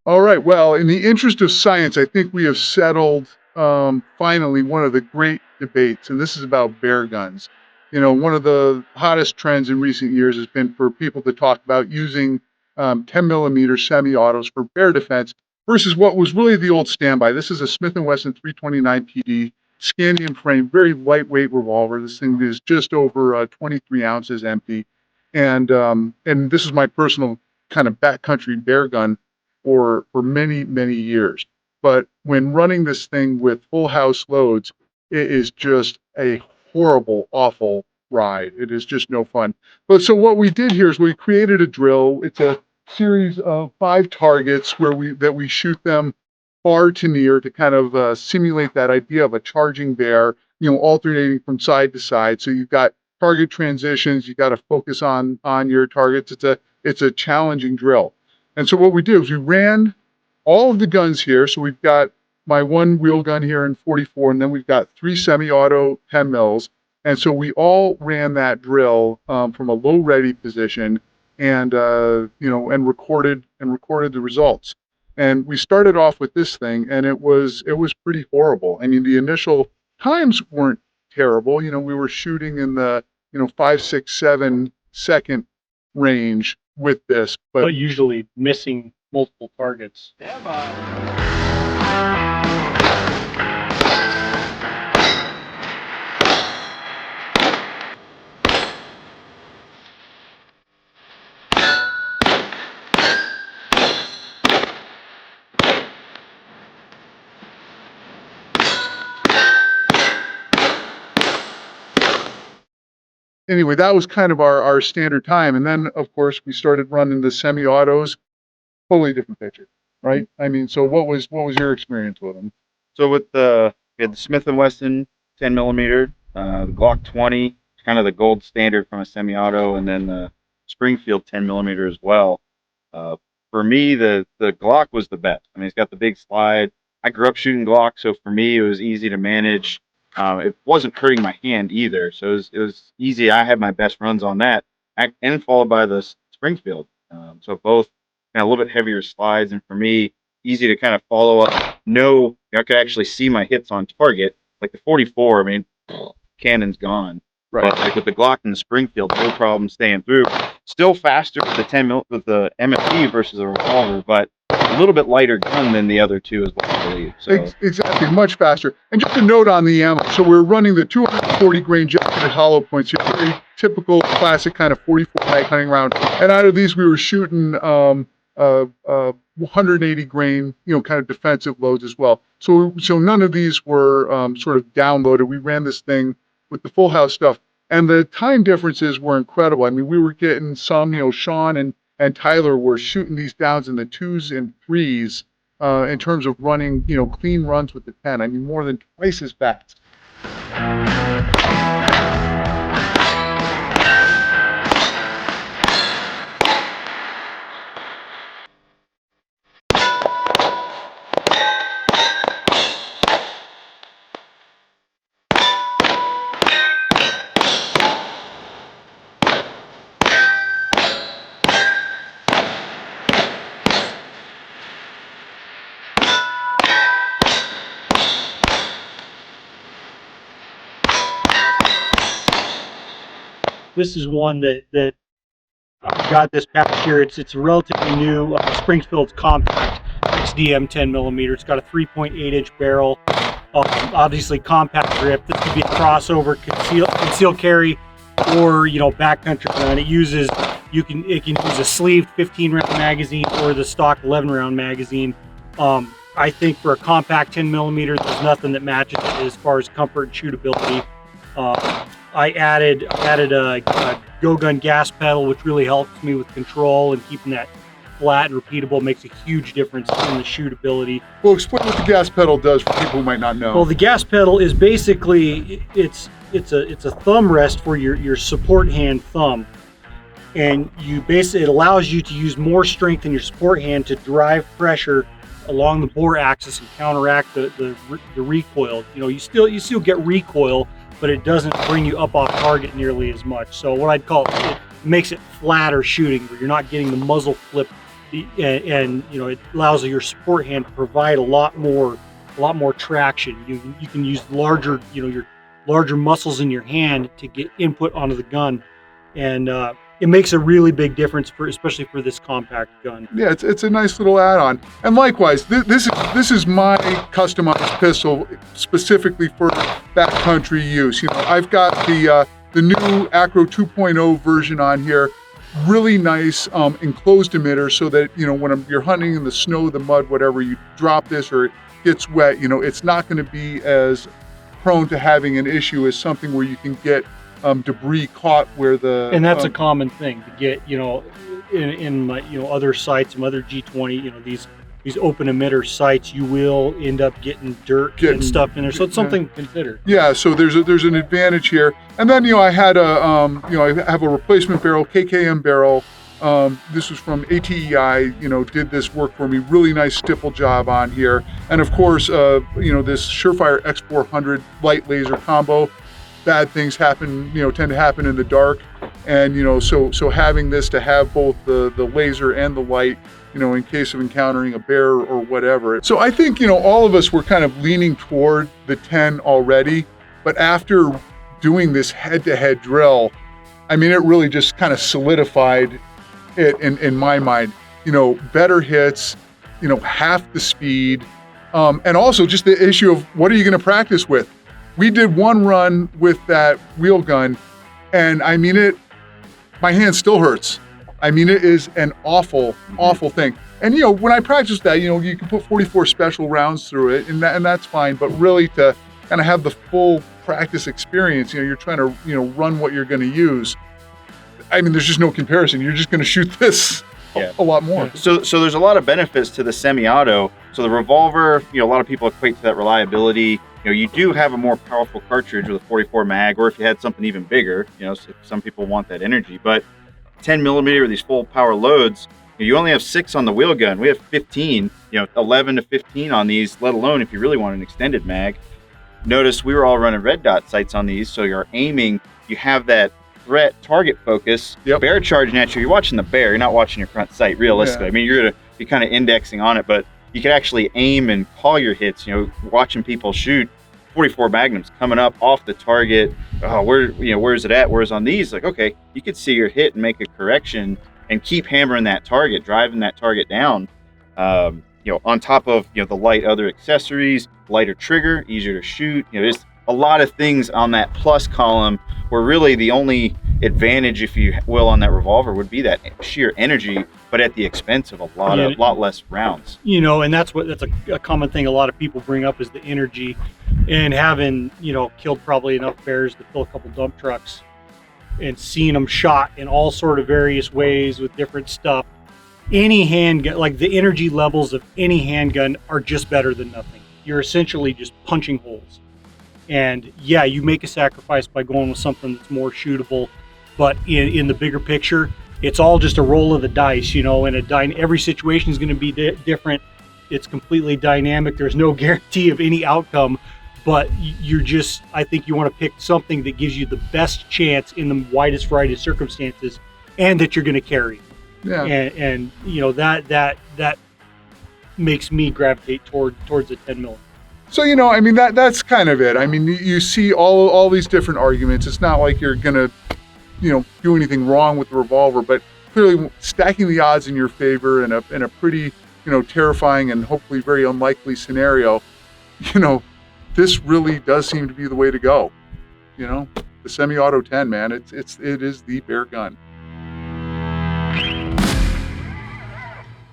All right. Well, in the interest of science, I think we have settled finally one of the great debates, and this is about bear guns. You know, one of the hottest trends in recent years has been for people to talk about using 10 millimeter semi-autos for bear defense versus what was really the old standby. This is a Smith & Wesson 329 PD scandium frame, very lightweight revolver. This thing is just over 23 ounces empty, and this is my personal kind of backcountry bear gun for many years. But when running this thing with full house loads, it is just a horrible, awful ride. It is just no fun. But so what we did here is we created a drill. It's a series of 5 targets where we shoot them far to near to kind of simulate that idea of a charging bear, you know, alternating from side to side. So you've got target transitions. You got to focus on your targets. It's a challenging drill. And so what we did is we ran all of the guns here. So we've got my one wheel gun here in 44, and then we've got 3 semi-auto 10 mils. And so we all ran that drill from a low ready position, and and recorded the results. And we started off with this thing, and it was pretty horrible. I mean, the initial times weren't terrible. You know, we were shooting in the 5, 6, 7 second range with this, but But usually missing multiple targets. anyway, that was kind of our standard time. And then, of course, we started running the semi-autos. Totally different picture, right? I mean, so what was your experience with them? So we had the Smith & Wesson 10 millimeter, the Glock 20, kind of the gold standard from a semi-auto, and then the Springfield 10 millimeter as well. Uh, for me, the Glock was the best. I mean, it's got the big slide. I grew up shooting Glock, so for me, it was easy to manage. It wasn't hurting my hand either, so it was easy. I had my best runs on that, and followed by the Springfield. So both kind of a little bit heavier slides, and for me, easy to kind of follow up. No, I could actually see my hits on target. Like the 44, I mean, cannon's gone. Right. But like with the Glock and the Springfield, no problem staying through. Still faster with the 10 mil with the MFP versus a revolver, but a little bit lighter gun than the other two as well, I believe. So Exactly, much faster. And just a note on the ammo. So we're running the 240 grain jacketed hollow points here, very typical, classic kind of 44 mag hunting round. And out of these, we were shooting 180 grain, kind of defensive loads as well. So none of these were sort of downloaded. We ran this thing with the full house stuff, and the time differences were incredible. I mean, we were getting some, Sean and Tyler were shooting these downs in the 2s and 3s in terms of running, clean runs with the 10. I mean, more than twice as fast. This is one that got this past year. It's relatively new. Springfield's compact XDM 10 millimeter. It's got a 3.8 inch barrel. Obviously compact grip. This could be a crossover, conceal carry, or backcountry gun. It can use a sleeved 15 round magazine or the stock 11 round magazine. I think for a compact 10 millimeter, there's nothing that matches it as far as comfort and shootability. I added a Go Gun gas pedal, which really helps me with control and keeping that flat and repeatable. Makes a huge difference in the shootability. Well, explain what the gas pedal does for people who might not know. Well, the gas pedal is basically it's a thumb rest for your support hand thumb, and it allows you to use more strength in your support hand to drive pressure along the bore axis and counteract the recoil. You still get recoil, but it doesn't bring you up off target nearly as much. So what I'd call it makes it flatter shooting, where you're not getting the muzzle flip and it allows your support hand to provide a lot more traction. You can use larger your larger muscles in your hand to get input onto the gun, and it makes a really big difference especially for this compact gun. Yeah, it's a nice little add-on. And likewise, this is my customized pistol specifically for backcountry use. I've got the new Acro 2.0 version on here. Really nice enclosed emitter, so that when you're hunting in the snow, the mud, whatever, you drop this or it gets wet, it's not going to be as prone to having an issue as something where you can get debris caught where the and that's a common thing to get in my other sites, some other G20 these open emitter sites, you will end up getting dirt and stuff in there, so it's something to consider. Yeah, so there's an advantage here. And then I had I have a replacement barrel, KKM barrel. This was from ATEI, did this work for me. Really nice stipple job on here. And of course, this Surefire X400 light laser combo. Bad things happen, tend to happen in the dark. And, so having this to have both the laser and the light, in case of encountering a bear or whatever. So I think, all of us were kind of leaning toward the 10 already, but after doing this head-to-head drill, I mean, it really just kind of solidified it in my mind. Better hits, half the speed, and also just the issue of what are you going to practice with? We did one run with that wheel gun, and I mean my hand still hurts. I mean, it is an awful thing. And when I practice that, you can put 44 special rounds through it, and that's fine. But really, to kind of have the full practice experience, you're trying to run what you're going to use. I mean, there's just no comparison. You're just going to shoot this a lot more. So there's a lot of benefits to the semi-auto. So the revolver, a lot of people equate to that reliability. You do have a more powerful cartridge with a 44 mag, or if you had something even bigger, some people want that energy. But 10 millimeter, these full power loads, you only have 6 on the wheel gun. We have 15, 11 to 15 on these, let alone if you really want an extended mag. Notice we were all running red dot sights on these, so you're aiming, you have that threat target focus. Yep. Bear charging at you, you're watching the bear, you're not watching your front sight realistically. Yeah. I mean, you're going to be kind of indexing on it, but you can actually aim and call your hits. Watching people shoot 44 magnums coming up off the target. Oh, where's it at? Whereas on these, like, okay, you could see your hit and make a correction and keep hammering that target, driving that target down. On top of the light other accessories, lighter trigger, easier to shoot. There's a lot of things on that plus column where really the only advantage, if you will, on that revolver would be that sheer energy, but at the expense of a lot less rounds. And that's a common thing a lot of people bring up is the energy, and having killed probably enough bears to fill a couple dump trucks and seeing them shot in all sort of various ways with different stuff. Any handgun, like the energy levels of any handgun, are just better than nothing. You're essentially just punching holes. And yeah, you make a sacrifice by going with something that's more shootable, but in the bigger picture, it's all just a roll of the dice, and every situation is going to be different. It's completely dynamic. There's no guarantee of any outcome, but I think you want to pick something that gives you the best chance in the widest variety of circumstances, and that you're going to carry. Yeah. And that makes me gravitate towards the 10 mil. So, I mean, that's kind of it. I mean, you see all these different arguments. It's not like you're going to, do anything wrong with the revolver, but clearly stacking the odds in your favor in a pretty, terrifying and hopefully very unlikely scenario, this really does seem to be the way to go. The semi-auto 10, man, it is the bear gun.